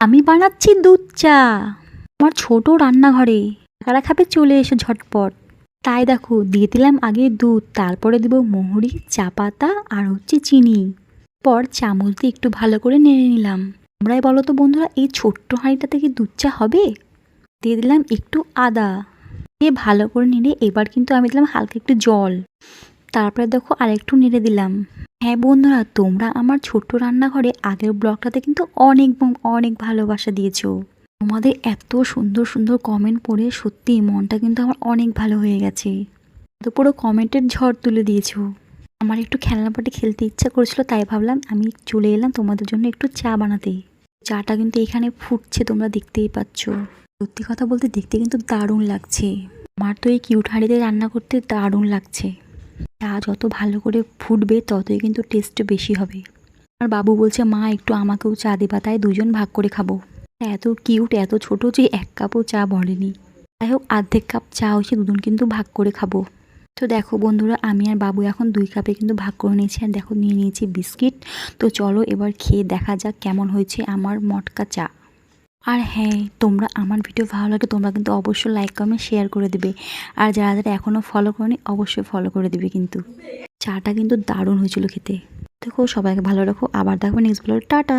আমি বানাচ্ছি দুধ চা আমার ছোট রান্নাঘরে। কারা খাবে চলে এসো ঝটপট। তাই দেখো দিয়ে দিলাম আগে দুধ, তারপরে দেবো মৌরি, চা পাতা আর হচ্ছে চিনি। পর চামচ দিয়ে একটু ভালো করে নেড়ে নিলাম। তোমরাই বলো তো বন্ধুরা, এই ছোট্ট হাঁড়িটাতে কি দুধ চা হবে? দিয়ে দিলাম একটু আদা, দিয়ে ভালো করে নেড়ে এবার কিন্তু আমি দিলাম হালকা একটু জল। তারপরে দেখো আর একটু নেড়ে দিলাম। হ্যাঁ বন্ধুরা, তোমরা আমার ছোট্ট রান্নাঘরে আগের ব্লগটাতে কিন্তু অনেক অনেক ভালোবাসা দিয়েছো। তোমাদের এত সুন্দর সুন্দর কমেন্ট পড়ে সত্যি মনটা কিন্তু আমার অনেক ভালো হয়ে গেছে। তো পুরো কমেন্টের ঝড় তুলে দিয়েছো। আমার একটু খেলনাপাটি খেলতে ইচ্ছা করেছিল, তাই ভাবলাম আমি চলে এলাম তোমাদের জন্য একটু চা বানাতে। চাটা কিন্তু এখানে ফুটছে, তোমরা দেখতেই পাচ্ছ। সত্যি কথা বলতে দেখতে কিন্তু দারুণ লাগছে। আমার তো এই কিউট হাঁড়িতে রান্না করতে দারুণ লাগছে। চা যত ভালো করে ফুটবে ততই কিন্তু টেস্ট বেশি হবে। আর বাবু বলছে মা একটু আমাকেও চা দিবা, তাই দুজন ভাগ করে খাবো। এত কিউট, এত ছোট যে এক কাপও চা ভরেনি। যাই হোক, অর্ধেক কাপ চা হচ্ছে, দুজন কিন্তু ভাগ করে খাবো। তো দেখো বন্ধুরা, আমি আর বাবু এখন 2 কাপে কিন্তু ভাগ করে নিয়েছি। আর দেখো নিয়ে নিয়েছি বিস্কিট। তো চলো এবার খেয়ে দেখা যাক কেমন হয়েছে আমার মটকা চা। আর হ্যাঁ, তোমরা আমার ভিডিও ভালো লাগে তোমরা কিন্তু অবশ্যই লাইক কমেন্ট শেয়ার করে দিবে। আর যারা যারা এখনও ফলো করেনি অবশ্যই ফলো করে দিবে কিন্তু। চাটা কিন্তু দারুণ হয়েছিল খেতে। দেখো সবাইকে ভালো রাখো, আবার দেখো নেক্সট ব্লগে। টাটা।